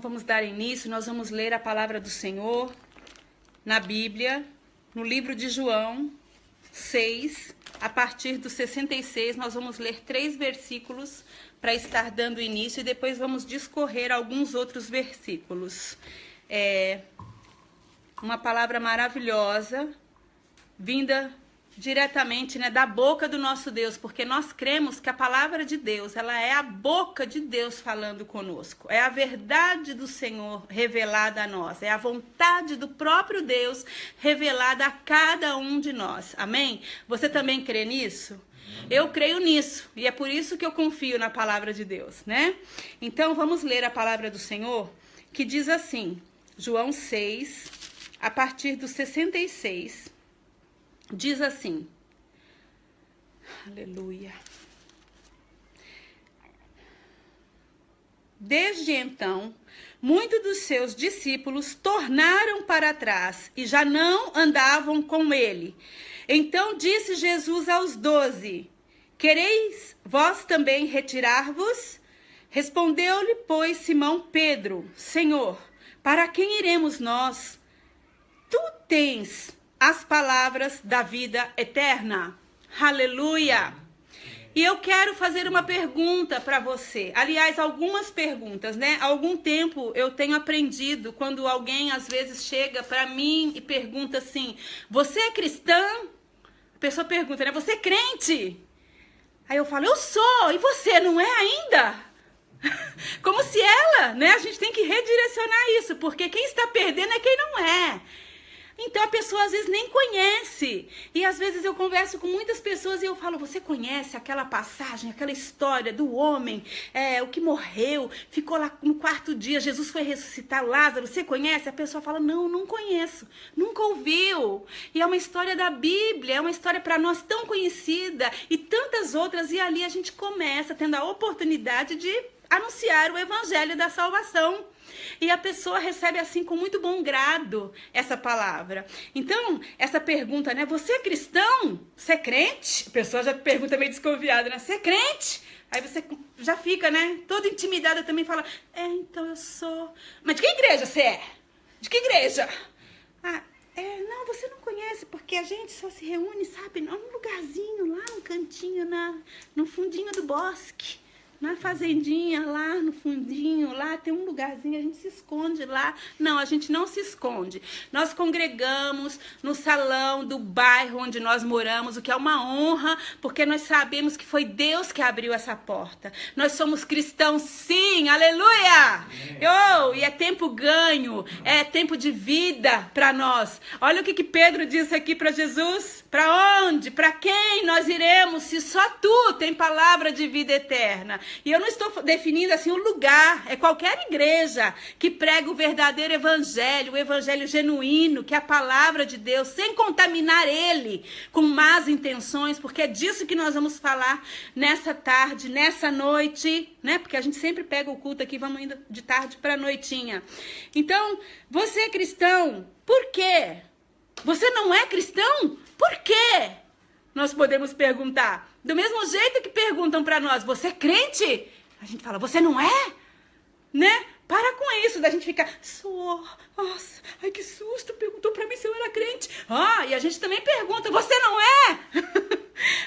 vamos dar início, nós vamos ler a palavra do Senhor na Bíblia, no livro de João 6, a partir do 66, nós vamos ler 3 versículos para estar dando início e depois vamos discorrer alguns outros versículos. Uma palavra maravilhosa, vinda diretamente, da boca do nosso Deus, porque nós cremos que a palavra de Deus, ela é a boca de Deus falando conosco, é a verdade do Senhor revelada a nós, é a vontade do próprio Deus revelada a cada um de nós, amém? Você também crê nisso? Eu creio nisso, e é por isso que eu confio na palavra de Deus, né? Então, vamos ler a palavra do Senhor, que diz assim, João 6, a partir do 66, diz assim, aleluia. Desde então, muitos dos seus discípulos tornaram para trás e já não andavam com ele. Então disse Jesus aos 12, quereis vós também retirar-vos? Respondeu-lhe, pois, Simão Pedro, Senhor, para quem iremos nós? Tu tens as palavras da vida eterna. Aleluia! E eu quero fazer uma pergunta para você. Aliás, algumas perguntas, Há algum tempo eu tenho aprendido, quando alguém às vezes chega para mim e pergunta assim, você é cristã? A pessoa pergunta, você é crente? Aí eu falo, eu sou, e você não é ainda? Como se ela, a gente tem que redirecionar isso, porque quem está perdendo é quem não é. Então a pessoa às vezes nem conhece. E às vezes eu converso com muitas pessoas e eu falo, você conhece aquela passagem, aquela história do homem, o que morreu, ficou lá no 4º dia, Jesus foi ressuscitar Lázaro, você conhece? A pessoa fala, não conheço, nunca ouviu. E é uma história da Bíblia, é uma história para nós tão conhecida e tantas outras. E ali a gente começa tendo a oportunidade de anunciar o evangelho da salvação. E a pessoa recebe assim com muito bom grado essa palavra. Então, essa pergunta, você é cristão? Você é crente? A pessoa já pergunta meio desconfiada, você é crente? Aí você já fica, toda intimidada também, fala, então eu sou. Mas de que igreja você é? De que igreja? Não, você não conhece, porque a gente só se reúne, sabe, num lugarzinho, lá no cantinho, no fundinho do bosque. Na fazendinha, lá no fundinho, lá tem um lugarzinho, a gente se esconde lá. Não, a gente não se esconde. Nós congregamos no salão do bairro onde nós moramos, o que é uma honra, porque nós sabemos que foi Deus que abriu essa porta. Nós somos cristãos, sim, aleluia! E é tempo ganho, é tempo de vida para nós. Olha o que Pedro disse aqui para Jesus. Para onde? Para quem nós iremos se só tu tem palavra de vida eterna? E eu não estou definindo assim o lugar, é qualquer igreja que prega o verdadeiro evangelho, o evangelho genuíno, que é a palavra de Deus, sem contaminar ele com más intenções, porque é disso que nós vamos falar nessa tarde, nessa noite, Porque a gente sempre pega o culto aqui, vamos indo de tarde para noitinha. Então, você é cristão, por quê? Você não é cristão? Por quê? Nós podemos perguntar. Do mesmo jeito que perguntam para nós, você é crente? A gente fala, você não é? Para com isso, da gente ficar, sou, nossa, ai que susto, perguntou para mim se eu era crente. E a gente também pergunta, você não é?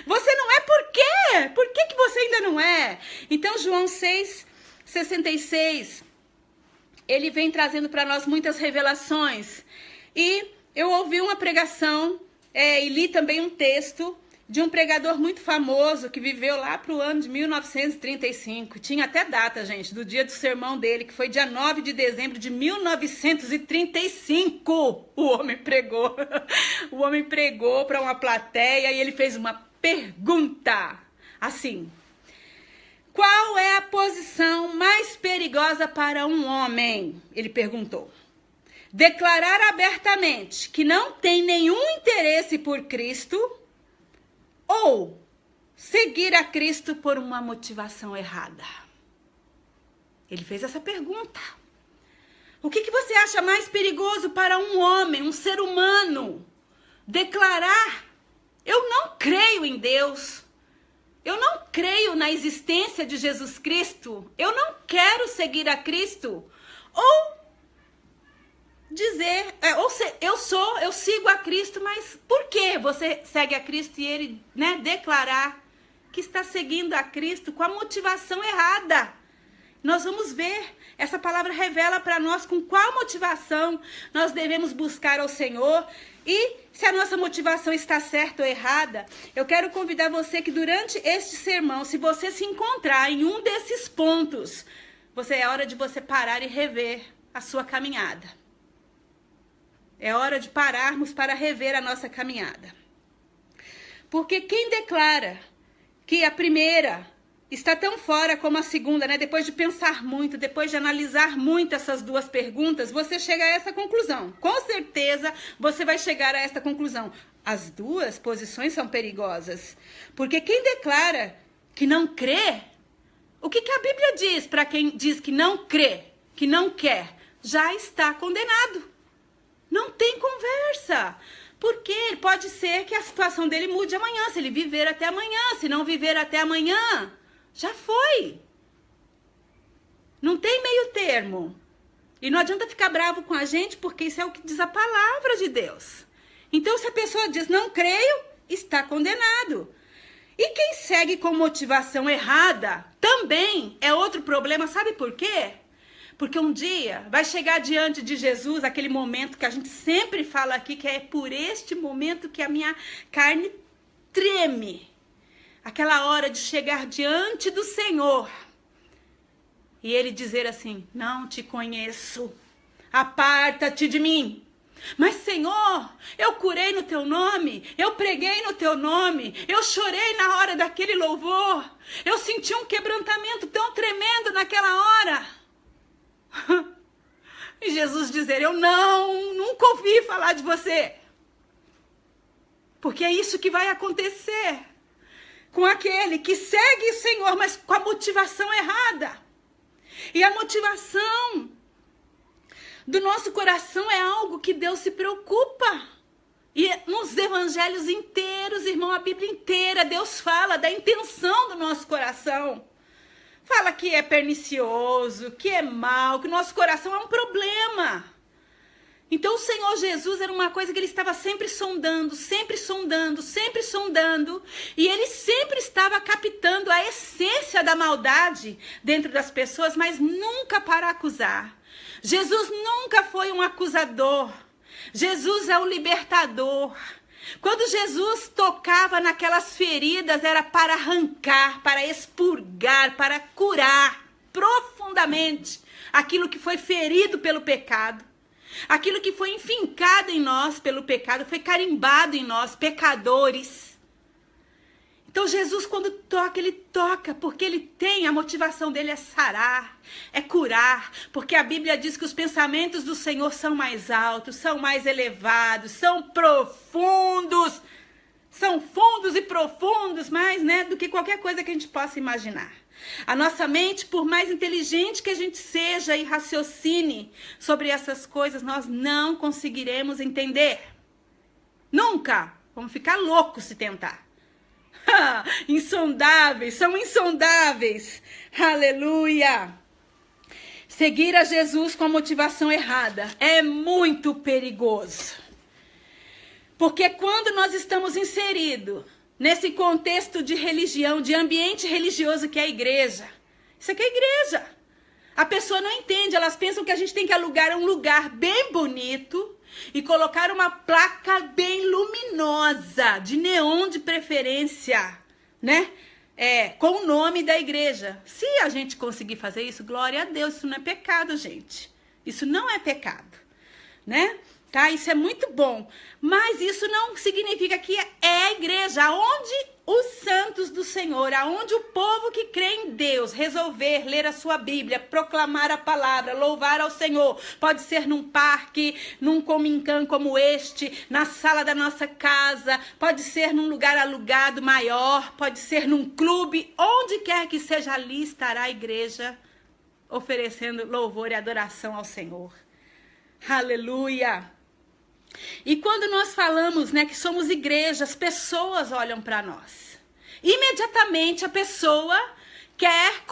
Você não é por quê? Por que você ainda não é? Então, João 6, 66, ele vem trazendo para nós muitas revelações. E eu ouvi uma pregação e li também um texto de um pregador muito famoso que viveu lá para o ano de 1935. Tinha até data, gente, do dia do sermão dele, que foi dia 9 de dezembro de 1935. O homem pregou. O homem pregou para uma plateia e ele fez uma pergunta. Assim, qual é a posição mais perigosa para um homem? Ele perguntou. Declarar abertamente que não tem nenhum interesse por Cristo ou seguir a Cristo por uma motivação errada? Ele fez essa pergunta. O que você acha mais perigoso para um homem, um ser humano? Declarar, eu não creio em Deus. Eu não creio na existência de Jesus Cristo. Eu não quero seguir a Cristo. Ou dizer, eu sigo a Cristo, mas por que você segue a Cristo e ele, né, declarar que está seguindo a Cristo com a motivação errada? Nós vamos ver, essa palavra revela para nós com qual motivação nós devemos buscar ao Senhor. E se a nossa motivação está certa ou errada, eu quero convidar você que durante este sermão, se você se encontrar em um desses pontos, é hora de você parar e rever a sua caminhada. É hora de pararmos para rever a nossa caminhada. Porque quem declara que a primeira está tão fora como a segunda, né? Depois de pensar muito, depois de analisar muito essas duas perguntas, você chega a essa conclusão. Com certeza você vai chegar a essa conclusão. As duas posições são perigosas. Porque quem declara que não crê, o que a Bíblia diz para quem diz que não crê, que não quer? Já está condenado. Não tem conversa. Porque pode ser que a situação dele mude amanhã, se ele viver até amanhã. Se não viver até amanhã, já foi. Não tem meio termo. E não adianta ficar bravo com a gente, porque isso é o que diz a palavra de Deus. Então, se a pessoa diz, não creio, está condenado. E quem segue com motivação errada, também é outro problema. Sabe por quê? Porque um dia vai chegar diante de Jesus aquele momento que a gente sempre fala aqui, que é por este momento que a minha carne treme. Aquela hora de chegar diante do Senhor e ele dizer assim, não te conheço, aparta-te de mim. Mas Senhor, eu curei no teu nome, eu preguei no teu nome, eu chorei na hora daquele louvor, eu senti um quebrantamento tão tremendo naquela hora. E Jesus dizer, eu nunca ouvi falar de você. Porque é isso que vai acontecer com aquele que segue o Senhor, mas com a motivação errada. E a motivação do nosso coração é algo que Deus se preocupa. E nos evangelhos inteiros, irmão, a Bíblia inteira, Deus fala da intenção do nosso coração. Fala que é pernicioso, que é mal, que o nosso coração é um problema. Então o Senhor Jesus era uma coisa que ele estava sempre sondando, sempre sondando, sempre sondando. E ele sempre estava captando a essência da maldade dentro das pessoas, mas nunca para acusar. Jesus nunca foi um acusador. Jesus é o libertador. Quando Jesus tocava naquelas feridas, era para arrancar, para expurgar, para curar profundamente aquilo que foi ferido pelo pecado. Aquilo que foi enfincado em nós pelo pecado, foi carimbado em nós, pecadores. Então Jesus, quando toca, ele toca, porque ele tem, a motivação dele é sarar, é curar, porque a Bíblia diz que os pensamentos do Senhor são mais altos, são mais elevados, são profundos, são fundos e profundos, mais, né, do que qualquer coisa que a gente possa imaginar. A nossa mente, por mais inteligente que a gente seja e raciocine sobre essas coisas, nós não conseguiremos entender. Nunca. Vamos ficar loucos se tentar. Insondáveis, são insondáveis. Aleluia. Seguir a Jesus com a motivação errada é muito perigoso. Porque quando nós estamos inseridos nesse contexto de religião, de ambiente religioso que é a igreja, isso aqui é igreja. A pessoa não entende, elas pensam que a gente tem que alugar um lugar bem bonito e colocar uma placa bem luminosa, de neon de preferência, né? Com o nome da igreja. Se a gente conseguir fazer isso, glória a Deus, isso não é pecado, gente. Isso não é pecado, né? Tá? Isso é muito bom. Mas isso não significa que é a igreja, onde os santos do Senhor, aonde o povo que crê em Deus resolver ler a sua Bíblia, proclamar a palavra, louvar ao Senhor. Pode ser num parque, num comincã como este, na sala da nossa casa, pode ser num lugar alugado maior, pode ser num clube, onde quer que seja, ali estará a igreja oferecendo louvor e adoração ao Senhor. Aleluia! E quando nós falamos, né, que somos igreja, as pessoas olham para nós. Imediatamente a pessoa quer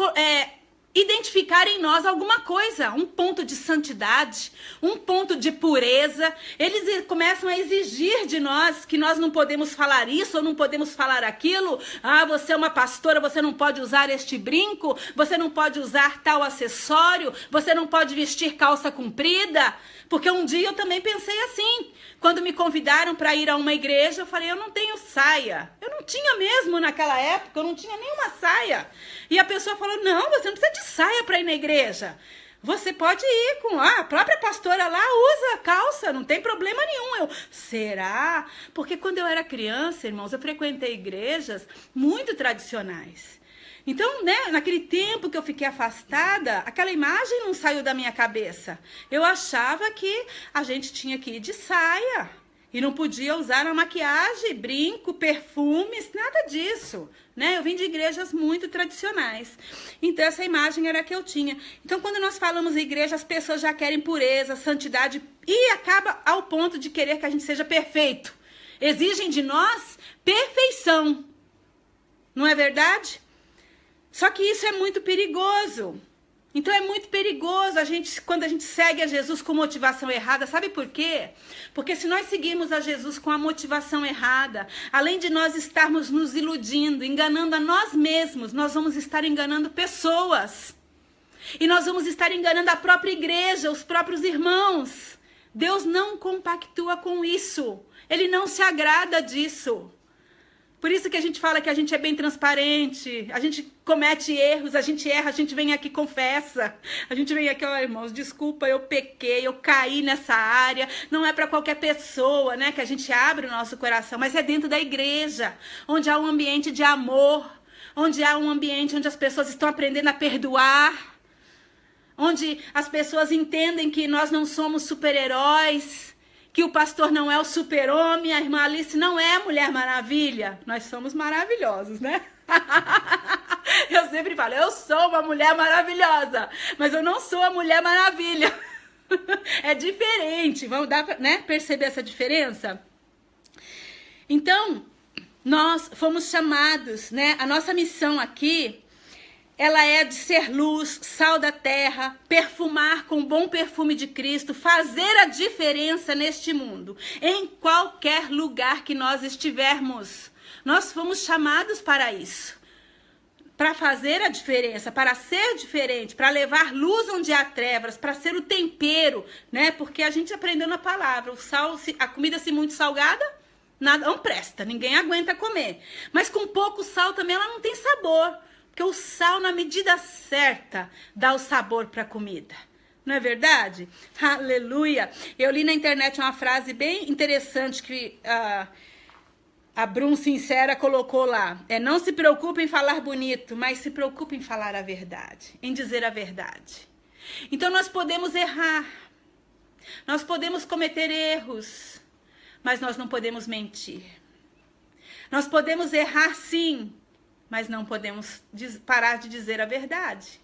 identificar em nós alguma coisa, um ponto de santidade, um ponto de pureza. Eles começam a exigir de nós que nós não podemos falar isso ou não podemos falar aquilo. Ah, você é uma pastora, você não pode usar este brinco, você não pode usar tal acessório, você não pode vestir calça comprida. Porque um dia eu também pensei assim, quando me convidaram para ir a uma igreja, eu falei, eu não tenho saia. Eu não tinha mesmo naquela época, eu não tinha nenhuma saia. E a pessoa falou, não, você não precisa de saia para ir na igreja. Você pode ir com a própria pastora lá, usa calça, não tem problema nenhum. Eu, será? Porque quando eu era criança, irmãos, eu frequentei igrejas muito tradicionais. Então, né, naquele tempo que eu fiquei afastada, aquela imagem não saiu da minha cabeça. Eu achava que a gente tinha que ir de saia e não podia usar a maquiagem, brinco, perfumes, nada disso, né? Eu vim de igrejas muito tradicionais. Então, essa imagem era a que eu tinha. Então, quando nós falamos em igreja, as pessoas já querem pureza, santidade e acaba ao ponto de querer que a gente seja perfeito. Exigem de nós perfeição. Não é verdade? Só que isso é muito perigoso. Então é muito perigoso quando a gente segue a Jesus com motivação errada. Sabe por quê? Porque se nós seguirmos a Jesus com a motivação errada, além de nós estarmos nos iludindo, enganando a nós mesmos, nós vamos estar enganando pessoas. E nós vamos estar enganando a própria igreja, os próprios irmãos. Deus não compactua com isso. Ele não se agrada disso. Por isso que a gente fala que a gente é bem transparente, a gente comete erros, a gente erra, a gente vem aqui e confessa. A gente vem aqui, ó, irmãos, desculpa, eu pequei, eu caí nessa área. Não é para qualquer pessoa, né, que a gente abre o nosso coração, mas é dentro da igreja, onde há um ambiente de amor, onde há um ambiente onde as pessoas estão aprendendo a perdoar, onde as pessoas entendem que nós não somos super-heróis, que o pastor não é o super-homem, a irmã Alice não é a Mulher Maravilha. Nós somos maravilhosos, né? Eu sempre falo, eu sou uma mulher maravilhosa, mas eu não sou a Mulher Maravilha. É diferente, vamos dar pra, né, perceber essa diferença? Então, nós fomos chamados, né? A nossa missão aqui, ela é de ser luz, sal da terra, perfumar com o bom perfume de Cristo, fazer a diferença neste mundo, em qualquer lugar que nós estivermos. Nós fomos chamados para isso, para fazer a diferença, para ser diferente, para levar luz onde há trevas, para ser o tempero, né? Porque a gente aprendeu na palavra, o sal, a comida se muito salgada, nada, não presta, ninguém aguenta comer. Mas com pouco sal também ela não tem sabor. Porque o sal, na medida certa, dá o sabor para a comida. Não é verdade? Aleluia! Eu li na internet uma frase bem interessante que a Brum Sincera colocou lá. Não se preocupe em falar bonito, mas se preocupe em falar a verdade, em dizer a verdade. Então nós podemos errar, nós podemos cometer erros, mas nós não podemos mentir. Nós podemos errar sim, mas não podemos parar de dizer a verdade.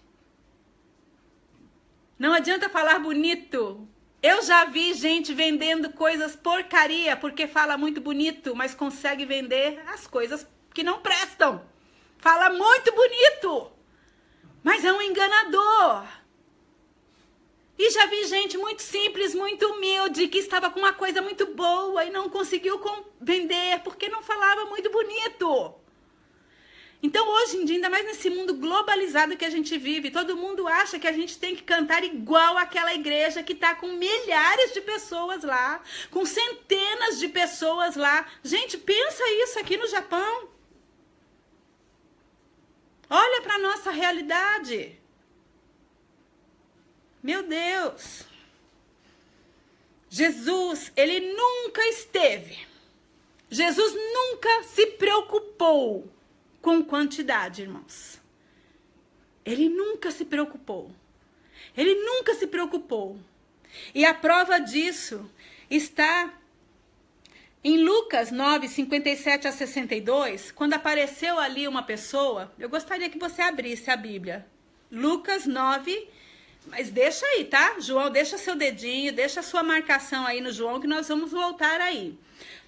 Não adianta falar bonito. Eu já vi gente vendendo coisas porcaria, porque fala muito bonito, mas consegue vender as coisas que não prestam. Fala muito bonito, mas é um enganador. E já vi gente muito simples, muito humilde, que estava com uma coisa muito boa e não conseguiu vender, porque não falava muito bonito. Então, hoje em dia, ainda mais nesse mundo globalizado que a gente vive, todo mundo acha que a gente tem que cantar igual àquela igreja que está com milhares de pessoas lá, com centenas de pessoas lá. Gente, pensa isso aqui no Japão. Olha para a nossa realidade. Meu Deus. Jesus, ele nunca esteve. Jesus nunca se preocupou com quantidade, irmãos. Ele nunca se preocupou. Ele nunca se preocupou. E a prova disso está em Lucas 9, 57 a 62, quando apareceu ali uma pessoa. Eu gostaria que você abrisse a Bíblia. Lucas 9, mas deixa aí, tá? João, deixa seu dedinho, deixa a sua marcação aí no João, que nós vamos voltar aí.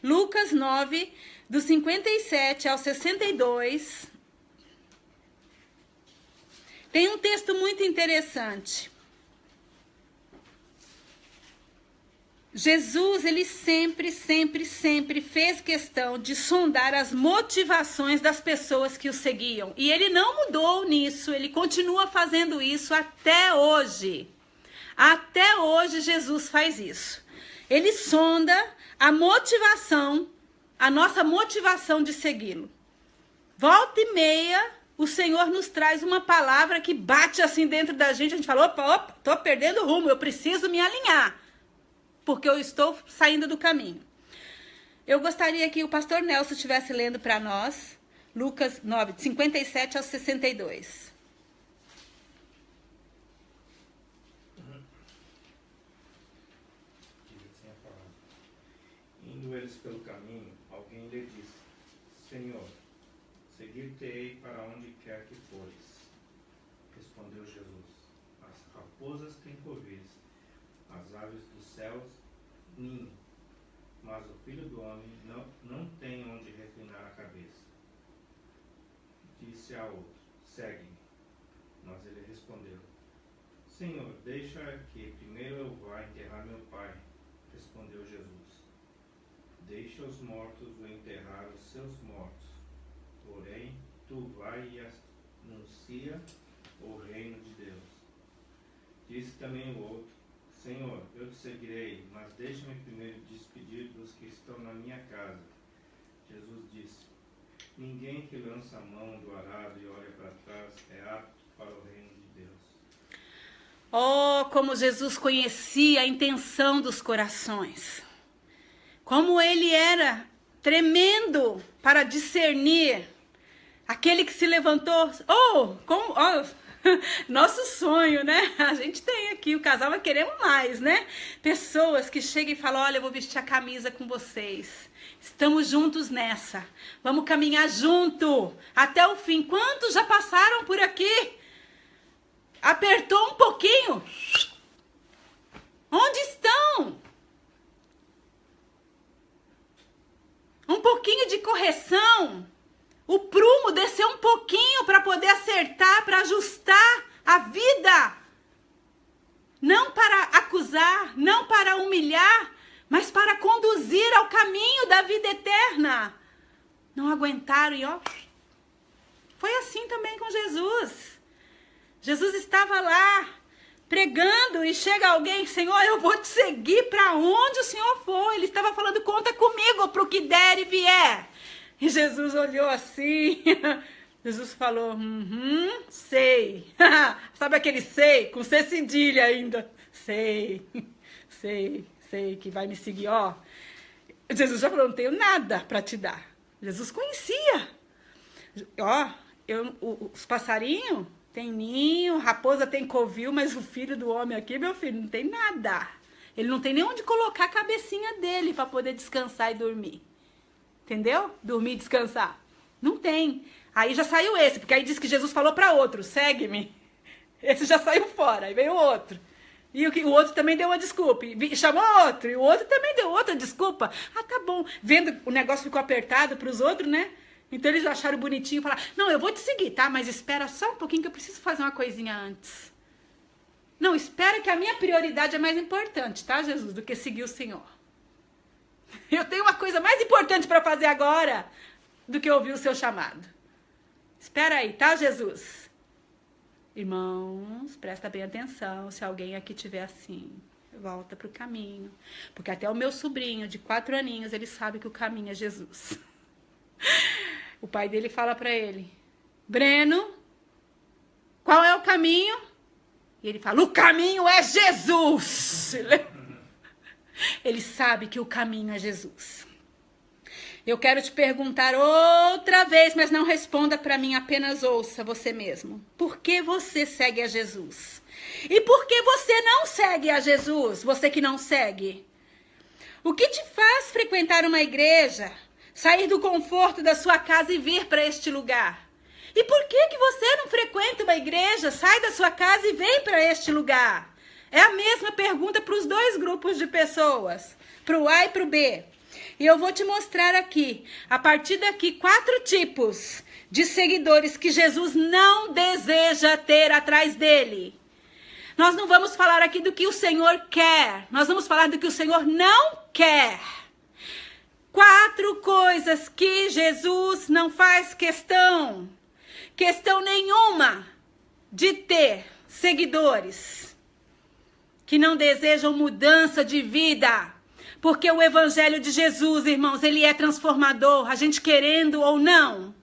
Lucas 9, do 57 ao 62, Tem um texto muito interessante. Jesus, ele sempre fez questão de sondar as motivações das pessoas que o seguiam. E ele não mudou nisso, ele continua fazendo isso até hoje. Até hoje Jesus faz isso. Ele sonda a motivação, a nossa motivação de segui-lo. Volta e meia, o Senhor nos traz uma palavra que bate assim dentro da gente. A gente fala, opa, tô perdendo o rumo, eu preciso me alinhar. Porque eu estou saindo do caminho. Eu gostaria que o pastor Nelson estivesse lendo para nós, Lucas 9, de 57 ao 62. Indo eles pelo caminho, alguém lhe disse, Senhor, seguir-te-ei para onde quer que fores. Respondeu Jesus, as raposas têm covis, as aves dos céus ninho, mas o Filho do Homem não tem onde reclinar a cabeça. Disse a outro, segue-me. Mas ele respondeu, Senhor, deixa que primeiro eu vá enterrar meu pai. Respondeu Jesus, deixa os mortos o enterrar os seus mortos. Porém, tu vai e anuncia o reino de Deus. Disse também o outro, Senhor, eu te seguirei, mas deixa-me primeiro despedir dos que estão na minha casa. Jesus disse, ninguém que lança a mão do arado e olha para trás é apto para o reino de Deus. Oh, como Jesus conhecia a intenção dos corações. Como ele era tremendo para discernir aquele que se levantou. Nosso sonho, né? A gente tem aqui, o casal vai querer mais, né? Pessoas que chegam e falam, olha, eu vou vestir a camisa com vocês. Estamos juntos nessa. Vamos caminhar junto até o fim. Quantos já passaram por aqui? Apertou um pouquinho. Onde estão? Um pouquinho de correção. O prumo desceu um pouquinho para poder acertar, para ajustar a vida. Não para acusar, não para humilhar, mas para conduzir ao caminho da vida eterna. Não aguentaram e ó. Foi assim também com Jesus. Jesus estava lá pregando e chega alguém, Senhor, eu vou te seguir para onde o Senhor for. Ele estava falando, conta comigo para o que der e vier. E Jesus olhou assim, Jesus falou, sei. Sabe aquele sei, com C cedilha ainda? Sei que vai me seguir, ó. Jesus já falou, não tenho nada para te dar. Jesus conhecia. Ó, os passarinhos tem ninho, raposa tem covil, mas o filho do homem aqui, meu filho, não tem nada. Ele não tem nem onde colocar a cabecinha dele para poder descansar e dormir. Entendeu? Dormir e descansar. Não tem. Aí já saiu esse, porque aí diz que Jesus falou para outro, segue-me. Esse já saiu fora, aí veio outro. E o outro também deu uma desculpa. E chamou outro, e o outro também deu outra desculpa. Ah, tá bom. Vendo o negócio ficou apertado para os outros, né? Então eles acharam bonitinho e falaram, não, eu vou te seguir, tá? Mas espera só um pouquinho que eu preciso fazer uma coisinha antes. Não, espera que a minha prioridade é mais importante, tá, Jesus? Do que seguir o Senhor. Eu tenho uma coisa mais importante para fazer agora do que ouvir o seu chamado. Espera aí, tá, Jesus? Irmãos, presta bem atenção. Se alguém aqui tiver assim, volta pro caminho. Porque até o meu sobrinho, de 4 aninhos, ele sabe que o caminho é Jesus. O pai dele fala para ele, Breno, qual é o caminho? E ele fala, o caminho é Jesus. Ele sabe que o caminho é Jesus. Eu quero te perguntar outra vez, mas não responda para mim, apenas ouça você mesmo. Por que você segue a Jesus? E por que você não segue a Jesus? Você que não segue. O que te faz frequentar uma igreja? Sair do conforto da sua casa e vir para este lugar? E por que você não frequenta uma igreja, sai da sua casa e vem para este lugar? É a mesma pergunta para os dois grupos de pessoas, para o A e para o B. E eu vou te mostrar aqui, a partir daqui, 4 tipos de seguidores que Jesus não deseja ter atrás dele. Nós não vamos falar aqui do que o Senhor quer. Nós vamos falar do que o Senhor não quer. 4 coisas que Jesus não faz questão nenhuma de ter seguidores que não desejam mudança de vida. Porque o evangelho de Jesus, irmãos, ele é transformador, a gente querendo ou não.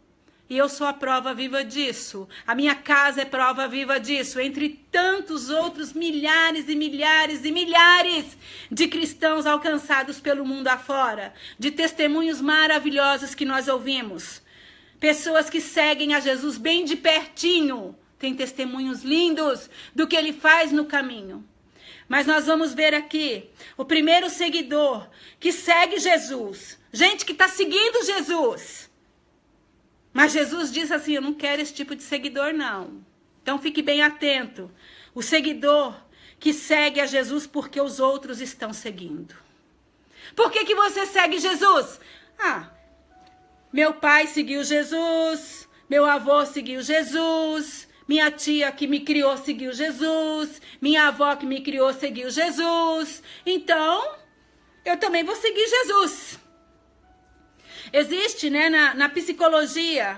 E eu sou a prova viva disso. A minha casa é prova viva disso. Entre tantos outros milhares e milhares e milhares de cristãos alcançados pelo mundo afora. De testemunhos maravilhosos que nós ouvimos. Pessoas que seguem a Jesus bem de pertinho. Tem testemunhos lindos do que ele faz no caminho. Mas nós vamos ver aqui o primeiro seguidor que segue Jesus. Gente que está seguindo Jesus. Mas Jesus diz assim, eu não quero esse tipo de seguidor não. Então fique bem atento. O seguidor que segue a Jesus porque os outros estão seguindo. Por que você segue Jesus? Meu pai seguiu Jesus, meu avô seguiu Jesus, minha tia que me criou seguiu Jesus, minha avó que me criou seguiu Jesus. Então, eu também vou seguir Jesus. Existe, né, na psicologia,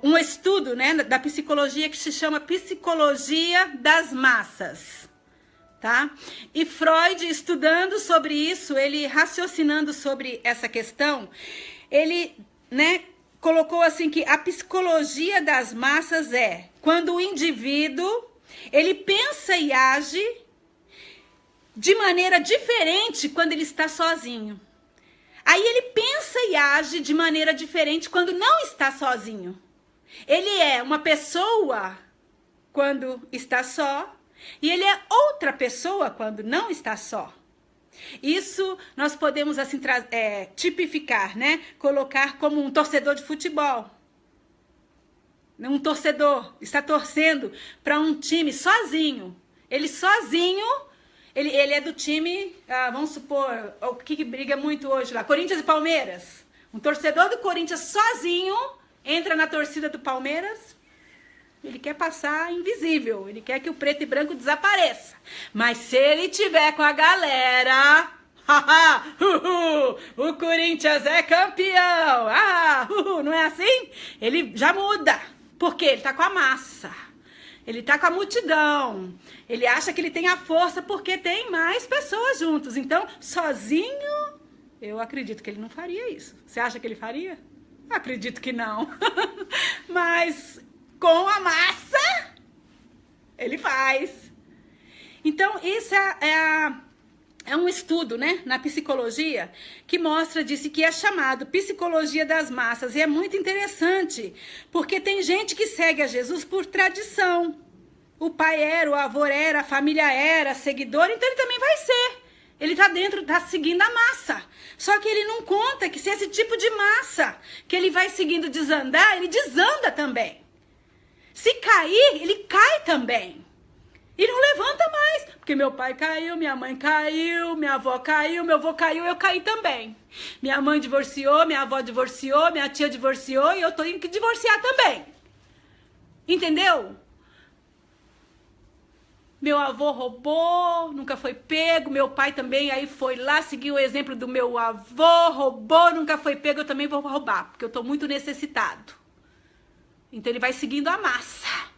um estudo, né, da psicologia que se chama Psicologia das Massas, tá? E Freud, estudando sobre isso, ele raciocinando sobre essa questão, ele, né, colocou assim que a psicologia das massas é quando o indivíduo, ele pensa e age de maneira diferente quando ele está sozinho. Aí ele pensa e age de maneira diferente quando não está sozinho. Ele é uma pessoa quando está só e ele é outra pessoa quando não está só. Isso nós podemos assim tipificar, né? Colocar como um torcedor de futebol. Um torcedor está torcendo para um time sozinho. Ele sozinho, ele é do time, vamos supor, o que briga muito hoje lá, Corinthians e Palmeiras. Um torcedor do Corinthians sozinho entra na torcida do Palmeiras. Ele quer passar invisível, ele quer que o preto e branco desapareça. Mas se ele tiver com a galera, o Corinthians é campeão, não é assim? Ele já muda, porque ele tá com a massa, ele tá com a multidão, ele acha que ele tem a força porque tem mais pessoas juntos. Então, sozinho, eu acredito que ele não faria isso. Você acha que ele faria? Acredito que não. Mas com a massa, ele faz. Então, isso é um estudo, né, na psicologia, que mostra, disse que é chamado psicologia das massas. E é muito interessante, porque tem gente que segue a Jesus por tradição. O pai era, o avô era, a família era, seguidor, então ele também vai ser. Ele tá dentro, tá seguindo a massa. Só que ele não conta que se esse tipo de massa que ele vai seguindo desandar, ele desanda também. Se cair, ele cai também. E não levanta mais. Porque meu pai caiu, minha mãe caiu, minha avó caiu, meu avô caiu, eu caí também. Minha mãe divorciou, minha avó divorciou, minha tia divorciou e eu tô indo que divorciar também. Entendeu? Meu avô roubou, nunca foi pego. Meu pai também aí foi lá, seguiu o exemplo do meu avô, roubou, nunca foi pego. Eu também vou roubar, porque eu tô muito necessitado. Então ele vai seguindo a massa.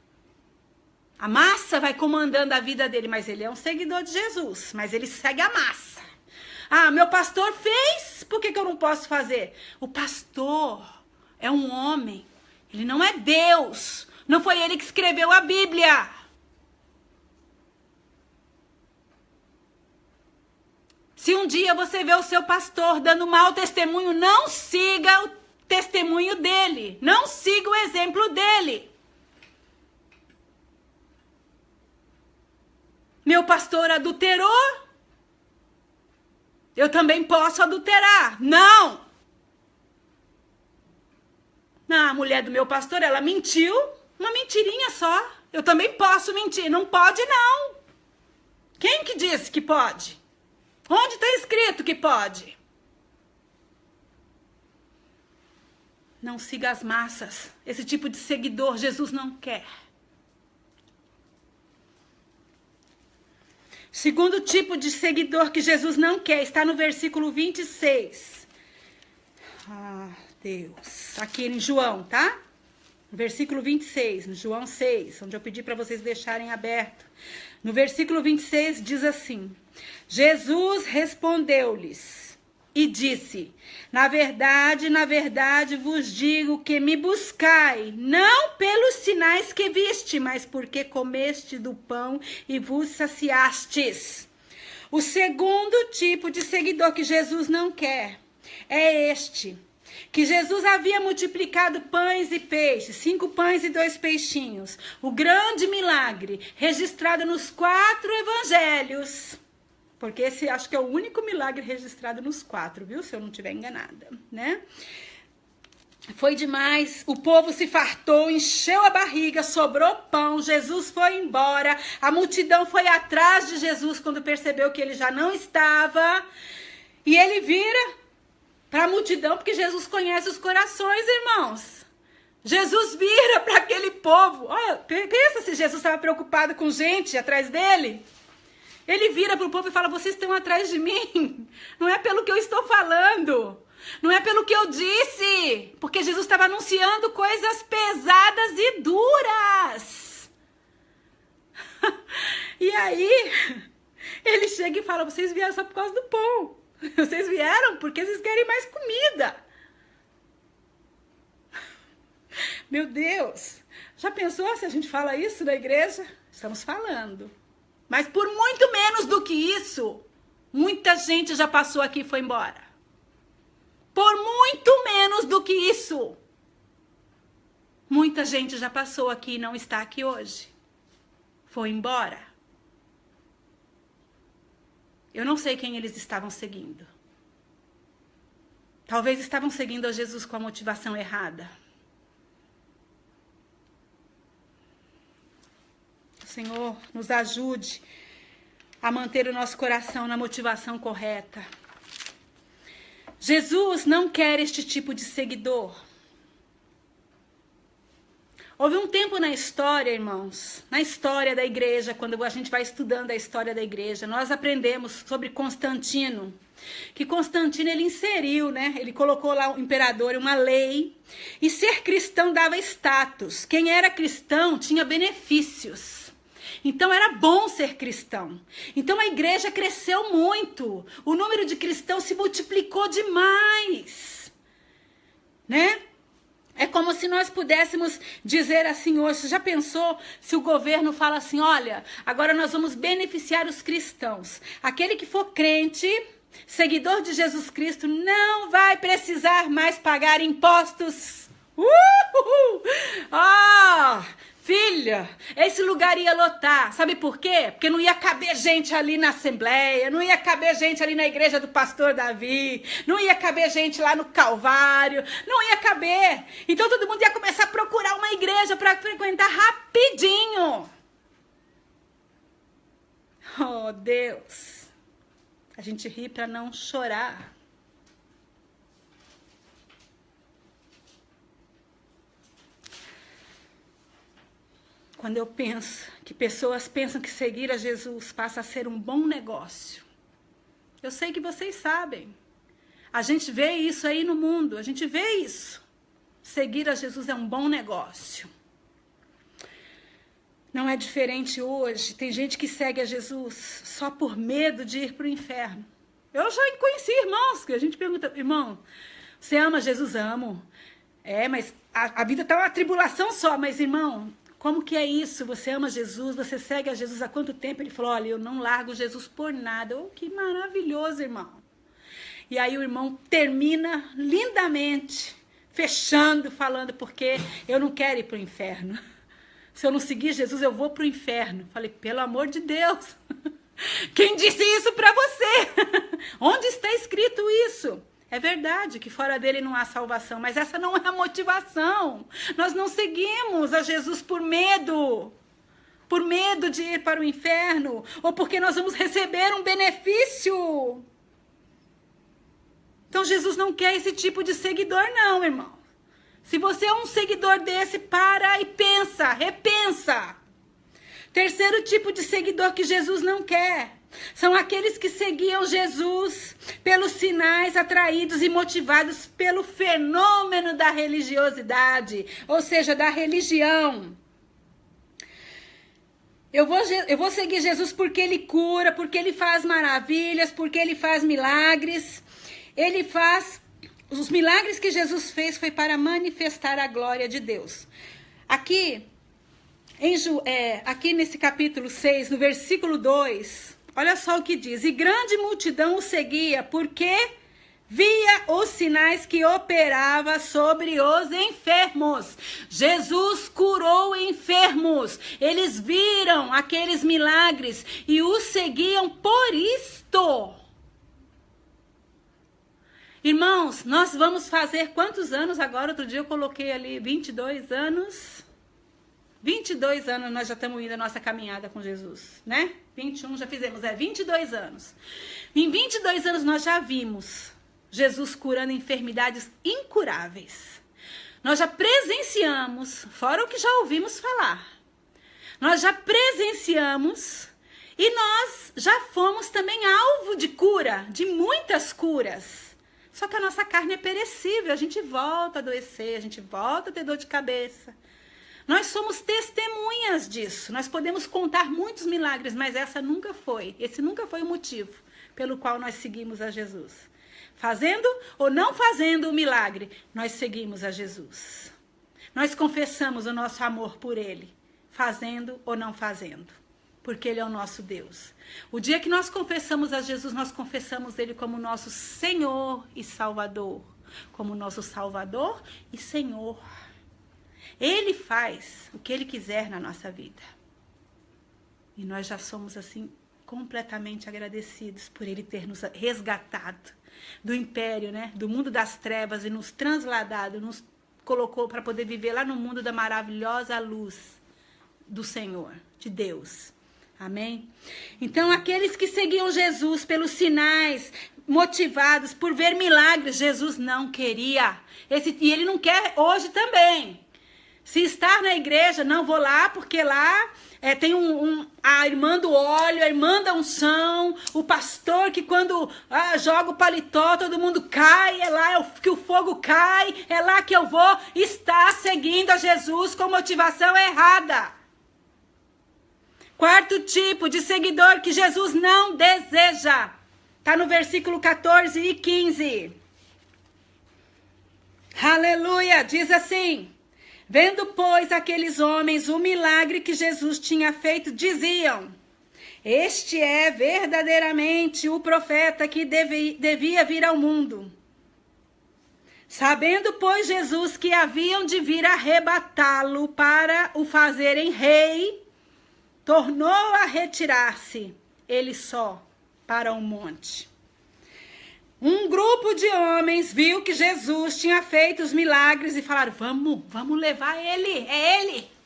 A massa vai comandando a vida dele, mas ele é um seguidor de Jesus, mas ele segue a massa. Meu pastor fez, por que eu não posso fazer? O pastor é um homem, ele não é Deus. Não foi ele que escreveu a Bíblia. Se um dia você vê o seu pastor dando mau testemunho, não siga o testemunho dele. Não siga o exemplo dele. Meu pastor adulterou? Eu também posso adulterar. Não! A mulher do meu pastor, ela mentiu. Uma mentirinha só. Eu também posso mentir. Não pode, não. Quem que disse que pode? Onde está escrito que pode? Não siga as massas. Esse tipo de seguidor Jesus não quer. Segundo tipo de seguidor que Jesus não quer está no versículo 26. Ah, Deus. Aqui em João, tá? Versículo 26, no João 6, onde eu pedi para vocês deixarem aberto. No versículo 26 diz assim: Jesus respondeu-lhes e disse: na verdade vos digo que me buscai, não pelos sinais que viste, mas porque comeste do pão e vos saciastes. O segundo tipo de seguidor que Jesus não quer é este: que Jesus havia multiplicado pães e peixes, 5 pães e 2 peixinhos. O grande milagre registrado nos 4 evangelhos. Porque esse acho que é o único milagre registrado nos 4, viu? Se eu não estiver enganada, né? Foi demais, o povo se fartou, encheu a barriga, sobrou pão, Jesus foi embora. A multidão foi atrás de Jesus quando percebeu que ele já não estava. E ele vira para a multidão, porque Jesus conhece os corações, irmãos. Jesus vira para aquele povo. Olha, pensa se Jesus estava preocupado com gente atrás dele. Ele vira para o povo e fala: vocês estão atrás de mim. Não é pelo que eu estou falando. Não é pelo que eu disse. Porque Jesus estava anunciando coisas pesadas e duras. E aí, ele chega e fala: vocês vieram só por causa do pão. Vocês vieram porque vocês querem mais comida. Meu Deus. Já pensou se a gente fala isso na igreja? Estamos falando. Mas por muito menos do que isso, muita gente já passou aqui e foi embora. Por muito menos do que isso, muita gente já passou aqui e não está aqui hoje. Foi embora. Eu não sei quem eles estavam seguindo. Talvez estavam seguindo a Jesus com a motivação errada. O Senhor nos ajude a manter o nosso coração na motivação correta. Jesus não quer este tipo de seguidor. Houve um tempo na história, irmãos, na história da igreja, quando a gente vai estudando a história da igreja, nós aprendemos sobre Constantino, que Constantino ele inseriu, né? Ele colocou lá o imperador uma lei, e ser cristão dava status. Quem era cristão tinha benefícios. Então era bom ser cristão. Então a igreja cresceu muito. O número de cristãos se multiplicou demais, né? É como se nós pudéssemos dizer assim hoje: já pensou se o governo fala assim: olha, agora nós vamos beneficiar os cristãos. Aquele que for crente, seguidor de Jesus Cristo, não vai precisar mais pagar impostos. Filha, esse lugar ia lotar. Sabe por quê? Porque não ia caber gente ali na Assembleia, não ia caber gente ali na igreja do pastor Davi, não ia caber gente lá no Calvário, não ia caber. Então todo mundo ia começar a procurar uma igreja para frequentar rapidinho. Oh, Deus. A gente ri para não chorar. Quando eu penso que pessoas pensam que seguir a Jesus passa a ser um bom negócio. Eu sei que vocês sabem. A gente vê isso aí no mundo, a gente vê isso. Seguir a Jesus é um bom negócio. Não é diferente hoje. Tem gente que segue a Jesus só por medo de ir para o inferno. Eu já conheci irmãos que a gente pergunta: irmão, você ama Jesus? Amo. É, mas a vida está uma tribulação só. Mas, irmão, como que é isso? Você ama Jesus, você segue a Jesus há quanto tempo? Ele falou: olha, eu não largo Jesus por nada. Oh, que maravilhoso, irmão. E aí o irmão termina lindamente, fechando, falando: porque eu não quero ir para o inferno. Se eu não seguir Jesus, eu vou para o inferno. Falei: pelo amor de Deus. Quem disse isso para você? Onde está escrito isso? É verdade que fora dele não há salvação, mas essa não é a motivação. Nós não seguimos a Jesus por medo de ir para o inferno, ou porque nós vamos receber um benefício. Então Jesus não quer esse tipo de seguidor não, irmão. Se você é um seguidor desse, para e pensa, repensa. Terceiro tipo de seguidor que Jesus não quer são aqueles que seguiam Jesus pelos sinais atraídos e motivados pelo fenômeno da religiosidade, ou seja, da religião. Eu vou seguir Jesus porque ele cura, porque ele faz maravilhas, porque ele faz milagres. Os milagres que Jesus fez foi para manifestar a glória de Deus. Aqui nesse capítulo 6, no versículo 2, olha só o que diz. E grande multidão o seguia, porque via os sinais que operava sobre os enfermos. Jesus curou enfermos. Eles viram aqueles milagres e os seguiam por isto. Irmãos, nós vamos fazer quantos anos agora? Outro dia eu coloquei ali 22 anos. 22 anos nós já estamos indo a nossa caminhada com Jesus, né? 21 já fizemos, 22 anos. Em 22 anos nós já vimos Jesus curando enfermidades incuráveis. Nós já presenciamos, fora o que já ouvimos falar. Nós já presenciamos e nós já fomos também alvo de cura, de muitas curas. Só que a nossa carne é perecível, a gente volta a adoecer, a gente volta a ter dor de cabeça. Nós somos testemunhas disso. Nós podemos contar muitos milagres, mas esse nunca foi o motivo pelo qual nós seguimos a Jesus. Fazendo ou não fazendo o milagre, nós seguimos a Jesus. Nós confessamos o nosso amor por Ele, fazendo ou não fazendo, porque Ele é o nosso Deus. O dia que nós confessamos a Jesus, nós confessamos Ele como nosso Senhor e Salvador, como nosso Salvador e Senhor. Ele faz o que Ele quiser na nossa vida. E nós já somos assim completamente agradecidos por Ele ter nos resgatado do império, né, do mundo das trevas e nos transladado, nos colocou para poder viver lá no mundo da maravilhosa luz do Senhor, de Deus. Amém? Então, aqueles que seguiam Jesus pelos sinais, motivados por ver milagres, Jesus não queria. E Ele não quer hoje também. Se estar na igreja, não vou lá, porque lá tem a irmã do óleo, a irmã da unção, o pastor que quando joga o paletó, todo mundo cai, é lá que o fogo cai, é lá que eu vou. Está seguindo a Jesus com motivação errada. Quarto tipo de seguidor que Jesus não deseja. Está no versículo 14 e 15. Aleluia, diz assim. Vendo, pois, aqueles homens o milagre que Jesus tinha feito, diziam: este é verdadeiramente o profeta que devia vir ao mundo. Sabendo, pois, Jesus que haviam de vir arrebatá-lo para o fazerem rei, tornou a retirar-se, ele só, para um monte. Um grupo de homens viu que Jesus tinha feito os milagres e falaram: vamos levar ele, é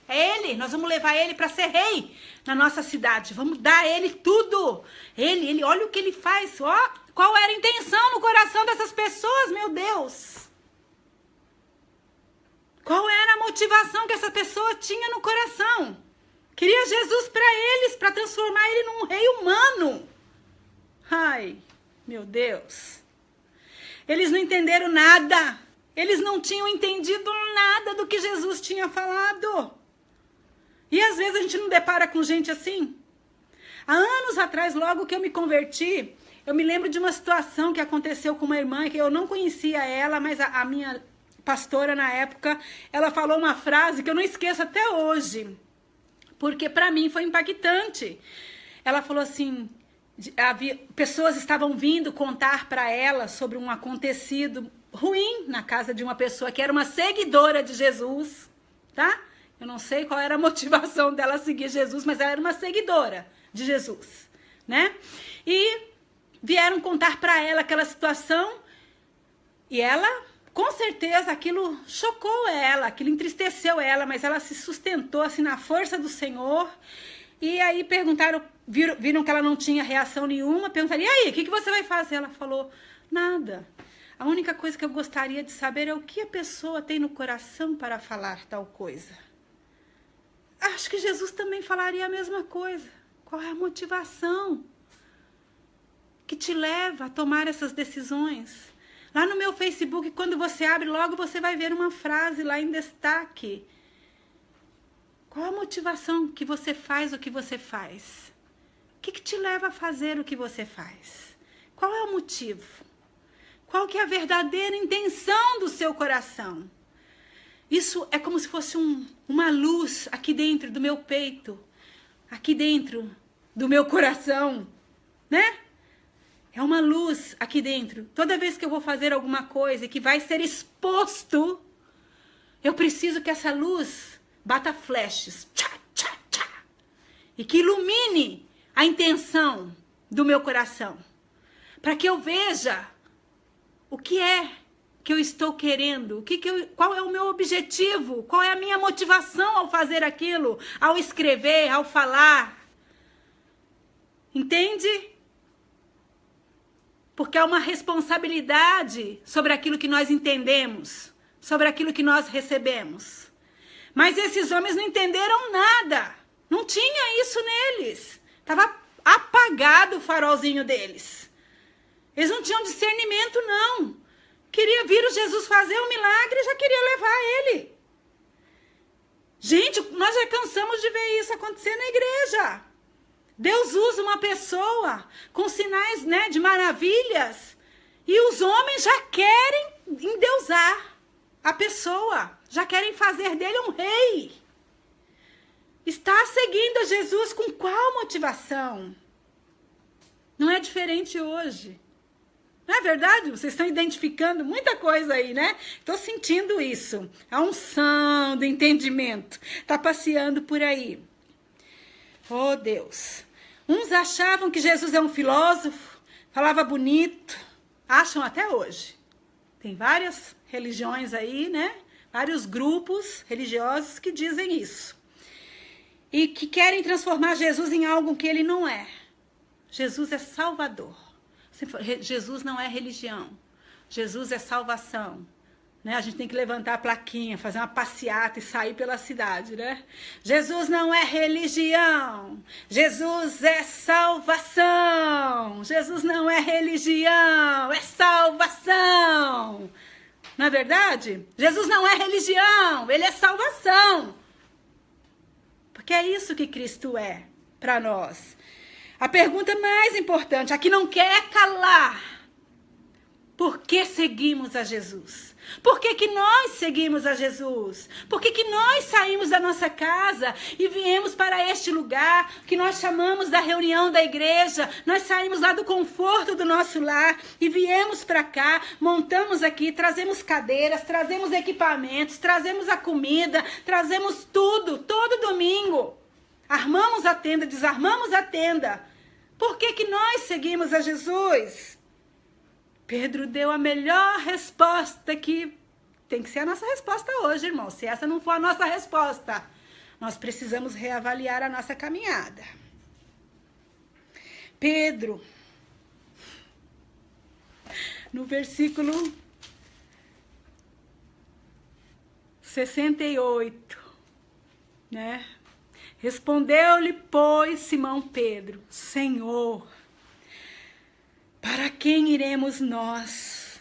ele, nós vamos levar ele para ser rei na nossa cidade, vamos dar a ele tudo. Ele, olha o que ele faz, ó, qual era a intenção no coração dessas pessoas, meu Deus. Qual era a motivação que essa pessoa tinha no coração? Queria Jesus para eles, para transformar ele num rei humano. Ai, meu Deus. Eles não entenderam nada. Eles não tinham entendido nada do que Jesus tinha falado. E às vezes a gente não depara com gente assim. Há anos atrás, logo que eu me converti, eu me lembro de uma situação que aconteceu com uma irmã, que eu não conhecia ela, mas a minha pastora na época, ela falou uma frase que eu não esqueço até hoje, porque para mim foi impactante. Ela falou assim: pessoas estavam vindo contar para ela sobre um acontecido ruim na casa de uma pessoa que era uma seguidora de Jesus, tá? Eu não sei qual era a motivação dela seguir Jesus, mas ela era uma seguidora de Jesus, né? E vieram contar para ela aquela situação e ela, com certeza, aquilo chocou ela, aquilo entristeceu ela, mas ela se sustentou assim na força do Senhor. E aí perguntaram, viram que ela não tinha reação nenhuma, perguntaram: e aí, o que você vai fazer? Ela falou: nada. A única coisa que eu gostaria de saber é o que a pessoa tem no coração para falar tal coisa. Acho que Jesus também falaria a mesma coisa. Qual é a motivação que te leva a tomar essas decisões? Lá no meu Facebook, quando você abre, logo você vai ver uma frase lá em destaque. Qual a motivação que você faz o que você faz? O que te leva a fazer o que você faz? Qual é o motivo? Qual que é a verdadeira intenção do seu coração? Isso é como se fosse uma luz aqui dentro do meu peito, aqui dentro do meu coração, né? É uma luz aqui dentro. Toda vez que eu vou fazer alguma coisa que vai ser exposto, eu preciso que essa luz bata flashes, tchá, tchá, tchá, e que ilumine a intenção do meu coração, para que eu veja o que é que eu estou querendo, qual é o meu objetivo, qual é a minha motivação ao fazer aquilo, ao escrever, ao falar. Entende? Porque há uma responsabilidade sobre aquilo que nós entendemos, sobre aquilo que nós recebemos. Mas esses homens não entenderam nada. Não tinha isso neles. Estava apagado o farolzinho deles. Eles não tinham discernimento, não. Queria vir o Jesus fazer um milagre e já queria levar ele. Gente, nós já cansamos de ver isso acontecer na igreja. Deus usa uma pessoa com sinais, né, de maravilhas e os homens já querem endeusar a pessoa, já querem fazer dele um rei. Está seguindo a Jesus com qual motivação? Não é diferente hoje. Não é verdade? Vocês estão identificando muita coisa aí, né? Estou sentindo isso. A unção do entendimento está passeando por aí. Oh, Deus. Uns achavam que Jesus é um filósofo, falava bonito. Acham até hoje. Tem várias religiões aí, né? Vários grupos religiosos que dizem isso. E que querem transformar Jesus em algo que ele não é. Jesus é Salvador. Jesus não é religião. Jesus é salvação. Né? A gente tem que levantar a plaquinha, fazer uma passeata e sair pela cidade, né? Jesus não é religião. Jesus é salvação. Jesus não é religião, é salvação. Não é verdade? Jesus não é religião, ele é salvação. Porque é isso que Cristo é para nós. A pergunta mais importante, a que não quer calar. Por que seguimos a Jesus? Por que nós seguimos a Jesus? Por que nós saímos da nossa casa e viemos para este lugar que nós chamamos da reunião da igreja? Nós saímos lá do conforto do nosso lar e viemos para cá, montamos aqui, trazemos cadeiras, trazemos equipamentos, trazemos a comida, trazemos tudo, todo domingo. Armamos a tenda, desarmamos a tenda. Por que nós seguimos a Jesus? Pedro deu a melhor resposta que tem que ser a nossa resposta hoje, irmão. Se essa não for a nossa resposta, nós precisamos reavaliar a nossa caminhada. Pedro, no versículo 68, né? Respondeu-lhe, pois, Simão Pedro, Senhor, para quem iremos nós?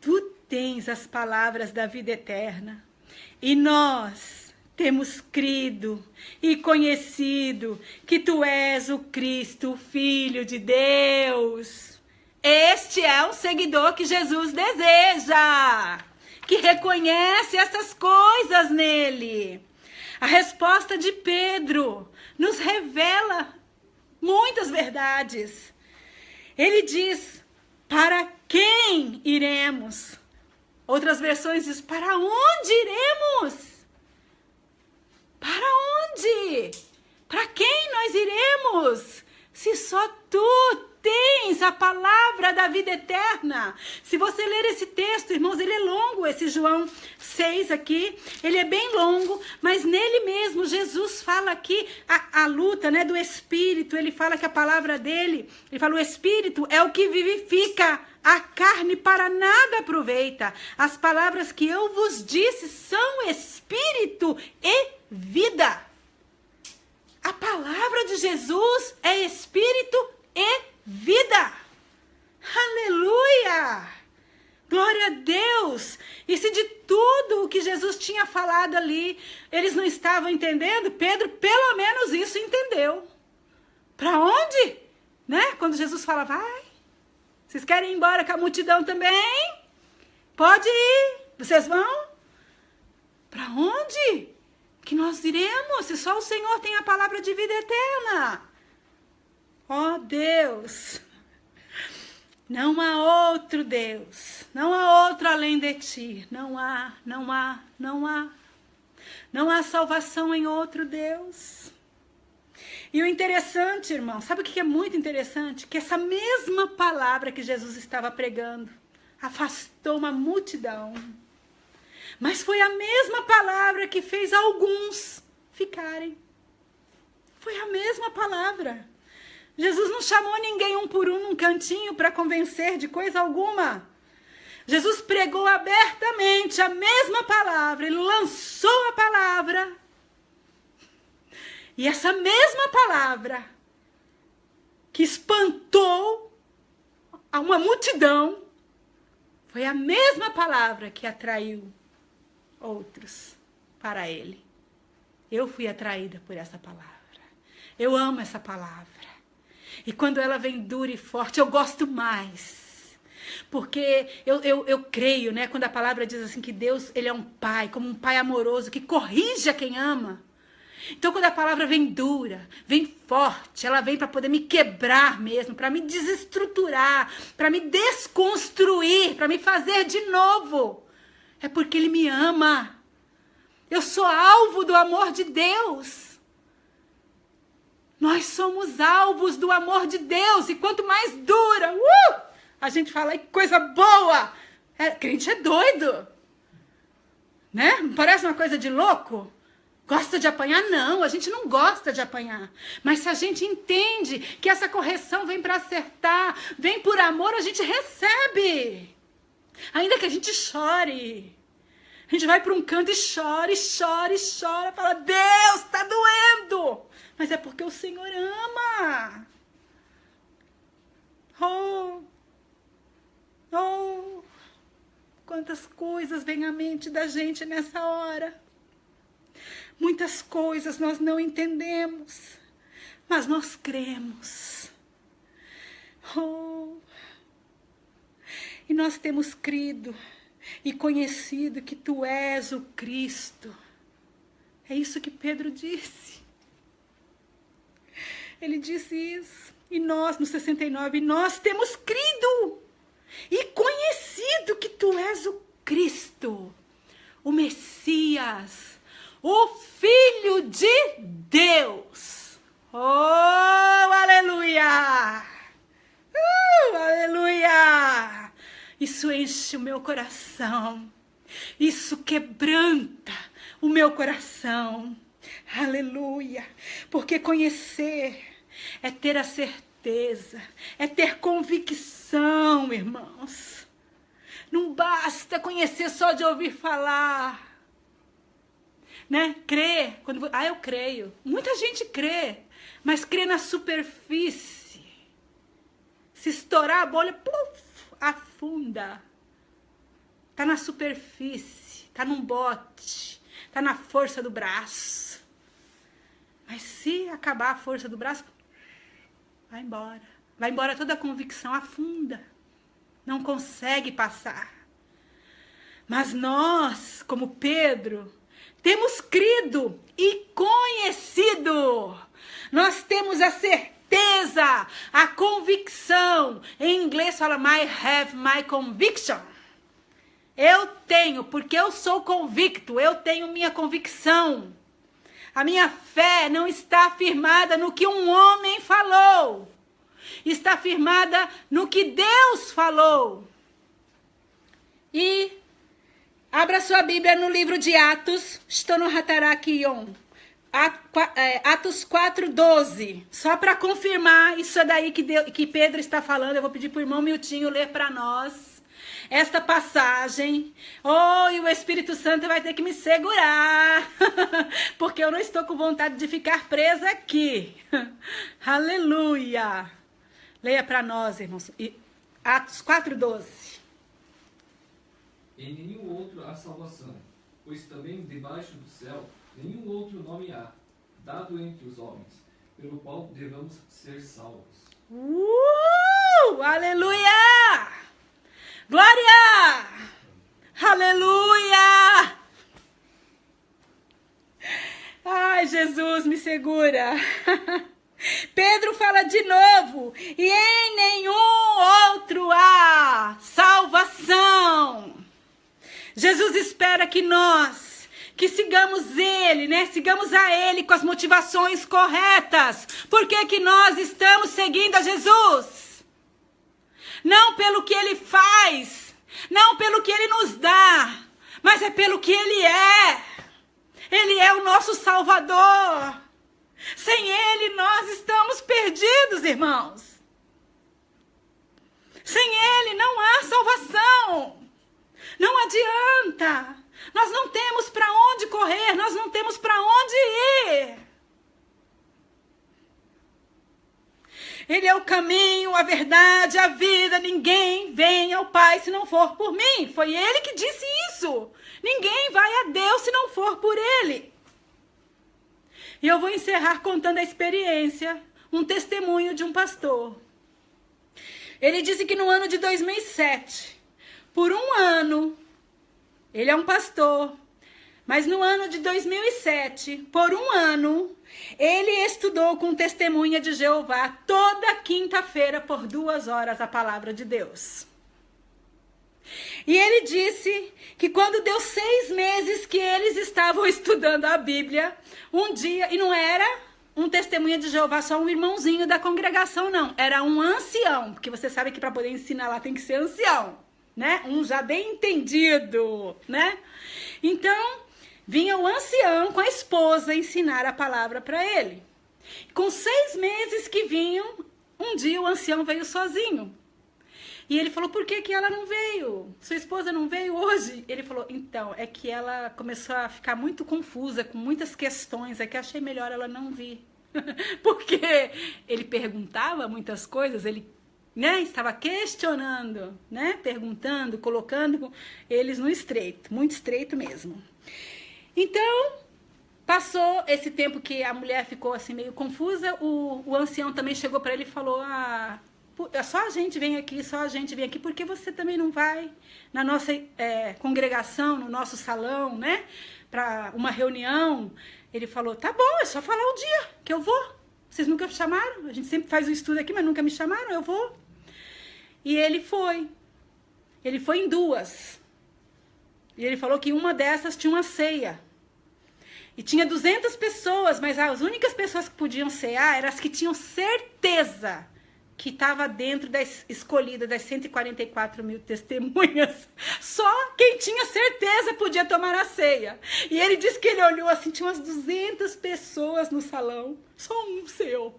Tu tens as palavras da vida eterna, e nós temos crido e conhecido que tu és o Cristo, o Filho de Deus. Este é um seguidor que Jesus deseja, que reconhece essas coisas nele. A resposta de Pedro nos revela muitas verdades. Ele diz, para quem iremos? Outras versões diz, para onde iremos? Para onde? Para quem nós iremos? Se só tu tens a palavra da vida eterna. Se você ler esse texto, irmãos, ele é longo, esse João 6 aqui, ele é bem longo, mas nele mesmo, Jesus fala aqui a luta, né, do Espírito. Ele fala que a palavra dele, ele fala, o Espírito é o que vivifica, a carne para nada aproveita. As palavras que eu vos disse são Espírito e vida. A palavra de Jesus é Espírito e vida. Aleluia! Glória a Deus! E se de tudo o que Jesus tinha falado ali, eles não estavam entendendo, Pedro pelo menos isso entendeu. Para onde? Né? Quando Jesus fala, vai. Vocês querem ir embora com a multidão também? Pode ir. Vocês vão? Para onde? Que nós iremos, se só o Senhor tem a palavra de vida eterna. Ó Deus, não há outro Deus, não há outro além de ti, não há salvação em outro Deus. E o interessante, irmão, sabe o que é muito interessante? Que essa mesma palavra que Jesus estava pregando afastou uma multidão. Mas foi a mesma palavra que fez alguns ficarem. Foi a mesma palavra. Jesus não chamou ninguém um por um num cantinho para convencer de coisa alguma. Jesus pregou abertamente a mesma palavra. Ele lançou a palavra. E essa mesma palavra que espantou a uma multidão foi a mesma palavra que atraiu outros para ele. Eu fui atraída por essa palavra. Eu amo essa palavra. E quando ela vem dura e forte, eu gosto mais. Porque eu creio, né? Quando a palavra diz assim que Deus, ele é um pai, como um pai amoroso, que corrige a quem ama. Então quando a palavra vem dura, vem forte, ela vem para poder me quebrar mesmo, para me desestruturar, para me desconstruir, para me fazer de novo. É porque ele me ama. Eu sou alvo do amor de Deus. Nós somos alvos do amor de Deus. E quanto mais dura, a gente fala, que coisa boa. Crente é doido. Né? Não parece uma coisa de louco? Gosta de apanhar? Não, a gente não gosta de apanhar. Mas se a gente entende que essa correção vem para acertar, vem por amor, a gente recebe. Ainda que a gente chore. A gente vai para um canto e chora, e chora, e chora. Fala, Deus, está doendo. Mas é porque o Senhor ama. Quantas coisas vêm à mente da gente nessa hora. Muitas coisas nós não entendemos. Mas nós cremos. E nós temos crido e conhecido que tu és o Cristo. É isso que Pedro disse. Ele disse isso. E nós, no 69, nós temos crido e conhecido que tu és o Cristo, o Messias, o Filho de Deus. Oh, aleluia! Aleluia! Isso enche o meu coração. Isso quebranta o meu coração. Aleluia! Porque conhecer é ter a certeza, é ter convicção, irmãos. Não basta conhecer só de ouvir falar. Né? Crer. Eu creio. Muita gente crê, mas crê na superfície. Se estourar a bolha, afunda. Tá na superfície, tá num bote, tá na força do braço. Mas se acabar a força do braço, vai embora. Vai embora toda a convicção, afunda. Não consegue passar. Mas nós, como Pedro, temos crido e conhecido. Nós temos a certeza, a convicção. Em inglês fala, I have my conviction. Eu tenho, porque eu sou convicto, eu tenho minha convicção. A minha fé não está firmada no que um homem falou, está firmada no que Deus falou. E abra sua Bíblia no livro de Atos, estou no Hatarakion, Atos 4:12, só para confirmar isso é daí que Pedro está falando. Eu vou pedir para o irmão Miltinho ler para nós esta passagem. Oh, e o Espírito Santo vai ter que me segurar, porque eu não estou com vontade de ficar presa aqui. Aleluia. Leia para nós, irmãos. Atos 4:12. Em nenhum outro há salvação, pois também debaixo do céu nenhum outro nome há, dado entre os homens, pelo qual devamos ser salvos. Aleluia! Glória! Aleluia! Ai, Jesus, me segura. Pedro fala de novo. E em nenhum outro há salvação. Jesus espera que nós, que sigamos Ele, né? Sigamos a Ele com as motivações corretas. Por que que nós estamos seguindo a Jesus? Não pelo que Ele faz, não pelo que Ele nos dá, mas é pelo que Ele é. Ele é o nosso Salvador. Sem Ele nós estamos perdidos, irmãos. Sem Ele não há salvação. Não adianta. Nós não temos para onde correr, nós não temos para onde ir. Ele é o caminho, a verdade, a vida. Ninguém vem ao Pai se não for por mim. Foi Ele que disse isso. Ninguém vai a Deus se não for por Ele. E eu vou encerrar contando a experiência, um testemunho de um pastor. Ele disse que no ano de 2007, por um ano, ele é um pastor, mas no ano de 2007, por um ano, ele estudou com testemunha de Jeová toda quinta-feira por 2 horas a palavra de Deus. E ele disse que quando deu 6 meses que eles estavam estudando a Bíblia, um dia, e não era um testemunha de Jeová, só um irmãozinho da congregação, não. Era um ancião, porque você sabe que para poder ensinar lá tem que ser ancião, né? Um já bem entendido, né? Então, vinha o ancião com a esposa ensinar a palavra para ele. Com 6 meses que vinham, um dia o ancião veio sozinho. E ele falou, por que que ela não veio? Sua esposa não veio hoje? Ele falou, então, é que ela começou a ficar muito confusa, com muitas questões, é que achei melhor ela não vir. Porque ele perguntava muitas coisas, ele, né, estava questionando, né, perguntando, colocando eles no estreito, muito estreito mesmo. Então, passou esse tempo que a mulher ficou assim meio confusa, o ancião também chegou para ele e falou, só a gente vem aqui, por que você também não vai na nossa congregação, no nosso salão, né, para uma reunião? Ele falou, tá bom, é só falar o dia que eu vou. Vocês nunca me chamaram? A gente sempre faz o estudo aqui, mas nunca me chamaram, eu vou. E ele foi. Ele foi em 2. E ele falou que uma dessas tinha uma ceia. E tinha 200 pessoas, mas as únicas pessoas que podiam cear eram as que tinham certeza que estava dentro das escolhidas, das 144 mil testemunhas. Só quem tinha certeza podia tomar a ceia. E ele disse que ele olhou assim, tinha umas 200 pessoas no salão, só um seu.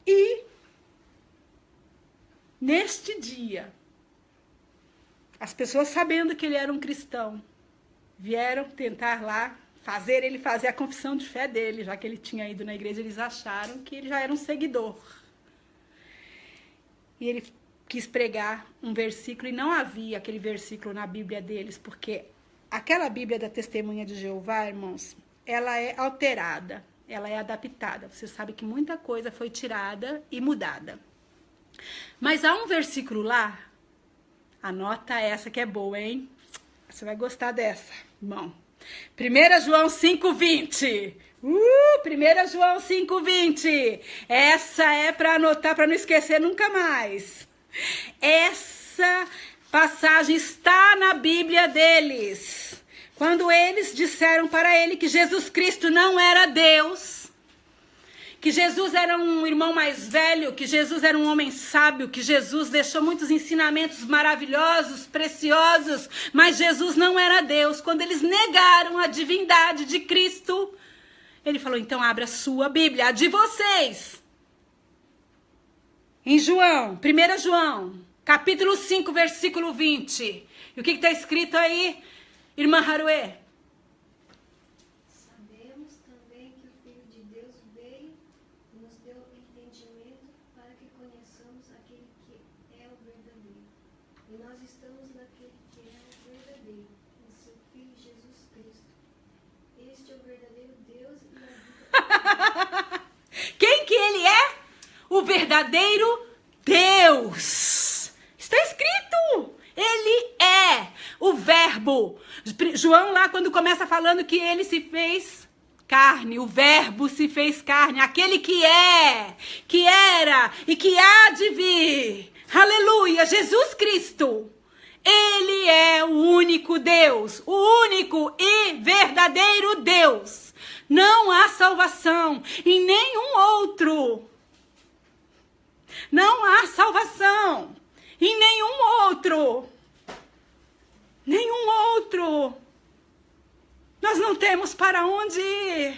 E neste dia, as pessoas, sabendo que ele era um cristão, vieram tentar lá fazer ele fazer a confissão de fé dele, já que ele tinha ido na igreja, eles acharam que ele já era um seguidor. E ele quis pregar um versículo, e não havia aquele versículo na Bíblia deles, porque aquela Bíblia da Testemunha de Jeová, irmãos, ela é alterada, ela é adaptada. Você sabe que muita coisa foi tirada e mudada. Mas há um versículo lá, anota essa que é boa, hein? Você vai gostar dessa, irmão. 1 João 5:20. 1 João 5:20. Essa é para anotar, para não esquecer nunca mais. Essa passagem está na Bíblia deles. Quando eles disseram para ele que Jesus Cristo não era Deus, que Jesus era um irmão mais velho, que Jesus era um homem sábio, que Jesus deixou muitos ensinamentos maravilhosos, preciosos, mas Jesus não era Deus. Quando eles negaram a divindade de Cristo, ele falou, então abra a sua Bíblia, a de vocês. Em João, 1 João, capítulo 5, versículo 20. E o que está escrito aí, irmã Haruê? Sabemos também que o Filho de Deus veio e nos deu entendimento para que conheçamos aquele que é o verdadeiro. E nós estamos naquele que é o verdadeiro, em seu Filho Jesus Cristo. Este é o verdadeiro Deus e a vida. Quem que ele é? O verdadeiro Deus. Está escrito. Ele é o verbo. João lá quando começa falando que ele se fez carne, o verbo se fez carne, aquele que é, que era e que há de vir. Aleluia, Jesus Cristo. Ele é o único Deus, o único e verdadeiro Deus. Não há salvação em nenhum outro. Não há salvação em nenhum outro. Nenhum outro. Nós não temos para onde ir.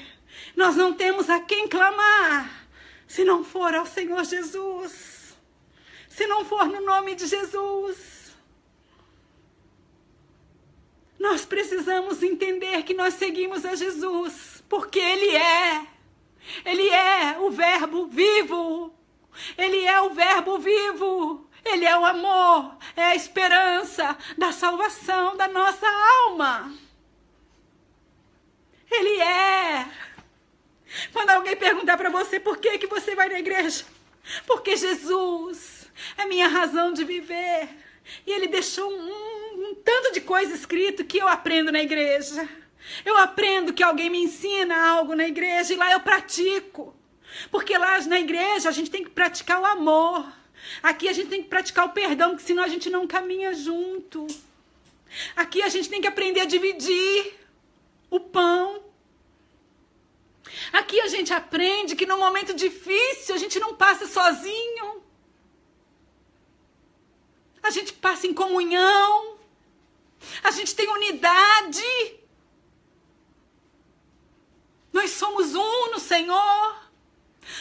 Nós não temos a quem clamar. Se não for ao Senhor Jesus. Se não for no nome de Jesus. Nós precisamos entender que nós seguimos a Jesus. Porque Ele é. Ele é o verbo vivo. Ele é o verbo vivo. Ele é o amor, é a esperança da salvação da nossa alma. Ele é. Quando alguém perguntar para você por que você vai na igreja, porque Jesus é minha razão de viver. E Ele deixou um tanto de coisa escrito que eu aprendo na igreja. Eu aprendo que alguém me ensina algo na igreja e lá eu pratico. Porque lá na igreja a gente tem que praticar o amor. Aqui a gente tem que praticar o perdão, porque senão a gente não caminha junto. Aqui a gente tem que aprender a dividir o pão. Aqui a gente aprende que no momento difícil a gente não passa sozinho. A gente passa em comunhão. A gente tem unidade. Nós somos um no Senhor.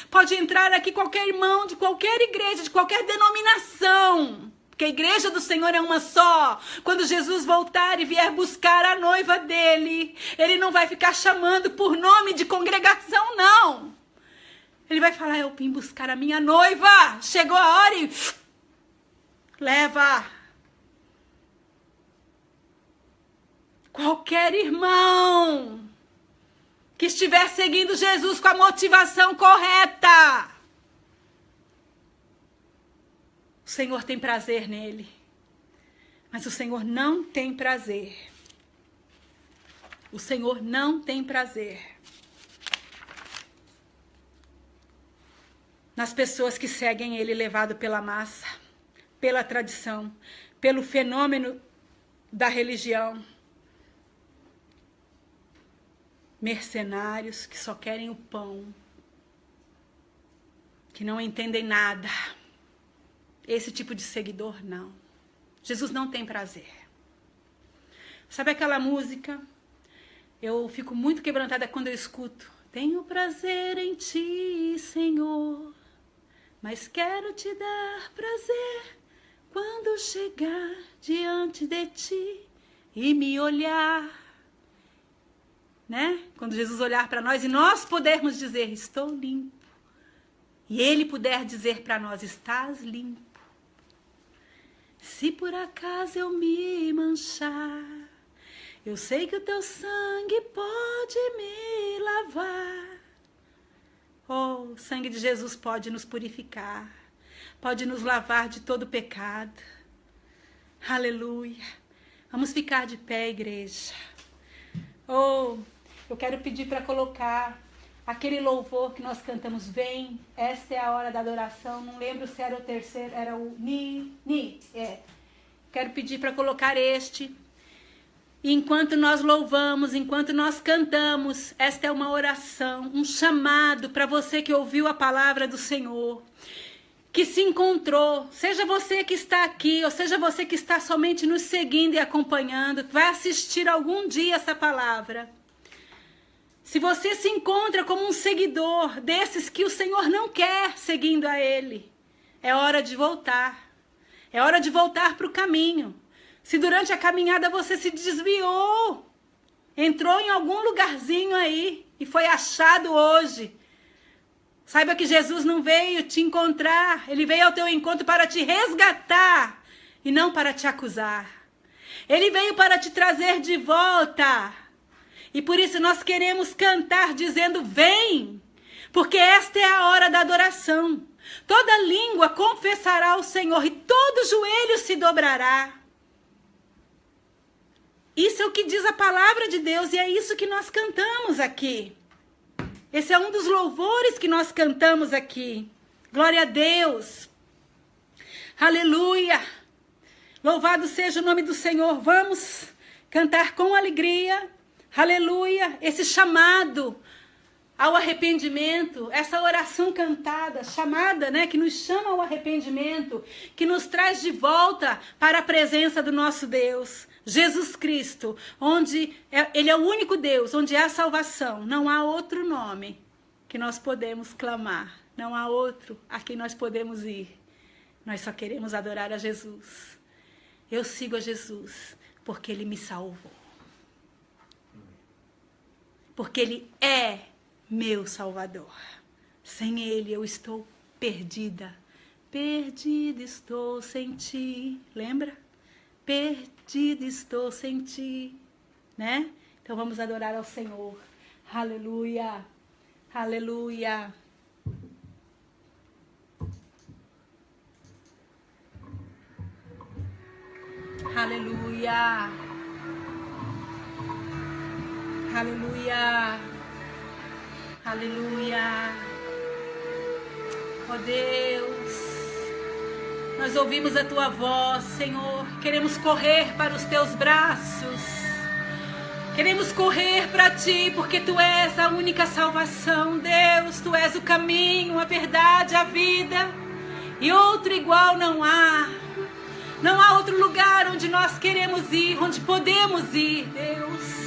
Pode entrar aqui qualquer irmão de qualquer igreja, de qualquer denominação. Porque a igreja do Senhor é uma só. Quando Jesus voltar e vier buscar a noiva dele, Ele não vai ficar chamando por nome de congregação, não. Ele vai falar, eu vim buscar a minha noiva. Chegou a hora e leva. Qualquer irmão que estiver seguindo Jesus com a motivação correta, o Senhor tem prazer nele. Mas o Senhor não tem prazer. O Senhor não tem prazer nas pessoas que seguem ele levado pela massa, pela tradição, pelo fenômeno da religião. Mercenários que só querem o pão, que não entendem nada. Esse tipo de seguidor, não. Jesus não tem prazer. Sabe aquela música? Eu fico muito quebrantada quando eu escuto. Tenho prazer em ti, Senhor, mas quero te dar prazer quando chegar diante de ti e me olhar. Né? Quando Jesus olhar para nós e nós pudermos dizer, estou limpo. E Ele puder dizer para nós, estás limpo. Se por acaso eu me manchar, eu sei que o teu sangue pode me lavar. Oh, o sangue de Jesus pode nos purificar. Pode nos lavar de todo pecado. Aleluia. Vamos ficar de pé, igreja. Oh, eu quero pedir para colocar aquele louvor que nós cantamos, vem, esta é a hora da adoração. Não lembro se era o terceiro, era o Quero pedir para colocar este. E enquanto nós louvamos, enquanto nós cantamos, esta é uma oração, um chamado para você que ouviu a palavra do Senhor, que se encontrou, seja você que está aqui, ou seja você que está somente nos seguindo e acompanhando, vai assistir algum dia essa palavra. Se você se encontra como um seguidor desses que o Senhor não quer seguindo a Ele, é hora de voltar. É hora de voltar para o caminho. Se durante a caminhada você se desviou, entrou em algum lugarzinho aí e foi achado hoje, saiba que Jesus não veio te encontrar, Ele veio ao teu encontro para te resgatar e não para te acusar. Ele veio para te trazer de volta. E por isso nós queremos cantar dizendo: vem, porque esta é a hora da adoração. Toda língua confessará o Senhor e todo joelho se dobrará. Isso é o que diz a palavra de Deus e é isso que nós cantamos aqui. Esse é um dos louvores que nós cantamos aqui. Glória a Deus. Aleluia. Louvado seja o nome do Senhor. Vamos cantar com alegria. Aleluia. Esse chamado ao arrependimento, essa oração cantada, chamada, né, que nos chama ao arrependimento, que nos traz de volta para a presença do nosso Deus, Jesus Cristo, onde Ele é o único Deus, onde há salvação. Não há outro nome que nós podemos clamar, não há outro a quem nós podemos ir. Nós só queremos adorar a Jesus. Eu sigo a Jesus porque Ele me salvou. Porque Ele é meu Salvador. Sem Ele eu estou perdida. Perdida estou sem Ti. Lembra? Perdida estou sem Ti. Né? Então vamos adorar ao Senhor. Aleluia. Aleluia. Aleluia. Aleluia. Aleluia. Oh Deus, nós ouvimos a Tua voz, Senhor. Queremos correr para os Teus braços. Queremos correr para Ti, porque Tu és a única salvação. Deus, Tu és o caminho, a verdade, a vida. E outro igual não há. Não há outro lugar onde nós queremos ir, onde podemos ir, Deus.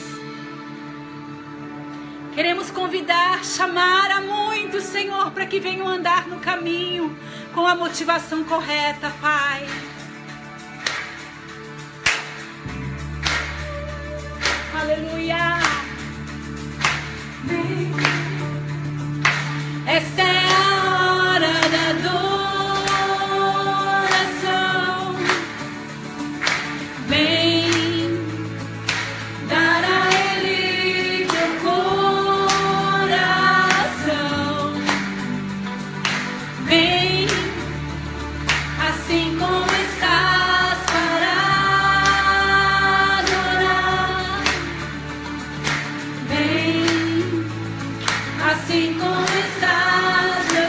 Queremos convidar, chamar a muitos, Senhor, para que venham andar no caminho com a motivação correta, Pai. Aleluia. Esta é a hora da adoração. Vem dar a Ele teu coração. Vem assim como estás para adorar. Vem assim como estás.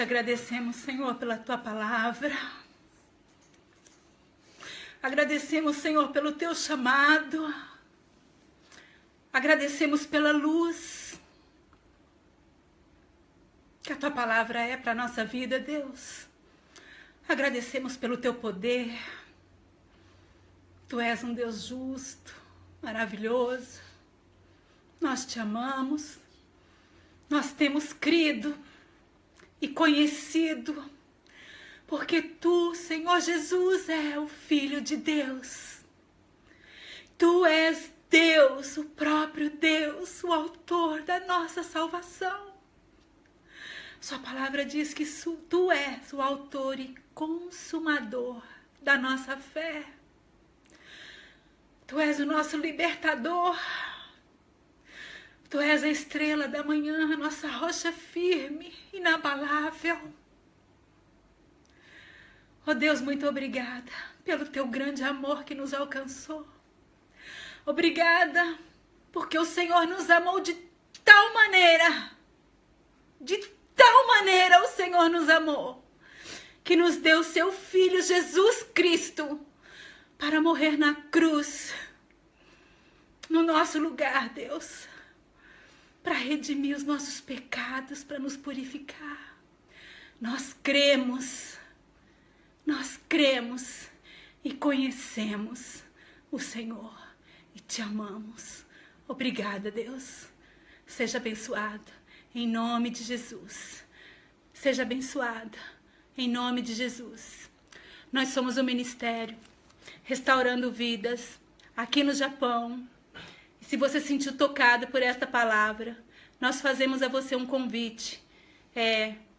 agradecemos, Senhor, pela tua palavra. Agradecemos, Senhor, pelo teu chamado. Agradecemos pela luz que a tua palavra é para a nossa vida, Deus. Agradecemos pelo teu poder. Tu és um Deus justo, maravilhoso. Nós te amamos. Nós temos crido e conhecido, porque tu, Senhor Jesus, é o Filho de Deus. Tu és Deus, o próprio Deus, o autor da nossa salvação. Sua palavra diz que tu és o autor e consumador da nossa fé. Tu és o nosso libertador. Tu és a estrela da manhã, a nossa rocha firme, inabalável. Oh Deus, muito obrigada pelo teu grande amor que nos alcançou. Obrigada porque o Senhor nos amou de tal maneira o Senhor nos amou, que nos deu seu Filho Jesus Cristo para morrer na cruz, no nosso lugar, Deus, para redimir os nossos pecados, para nos purificar. Nós cremos e conhecemos o Senhor e te amamos. Obrigada, Deus. Seja abençoado em nome de Jesus. Seja abençoada em nome de Jesus. Nós somos o ministério Restaurando Vidas aqui no Japão. E se você se sentiu tocado por esta palavra, nós fazemos a você um convite.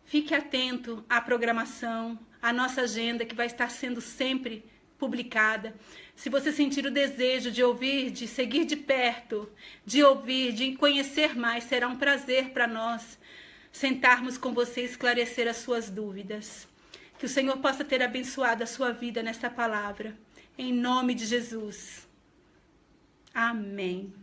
Fique atento à programação, à nossa agenda que vai estar sendo sempre publicada. Se você sentir o desejo de ouvir, de seguir de perto, de ouvir, de conhecer mais, será um prazer para nós sentarmos com você e esclarecer as suas dúvidas. Que o Senhor possa ter abençoado a sua vida nesta palavra. Em nome de Jesus. Amém.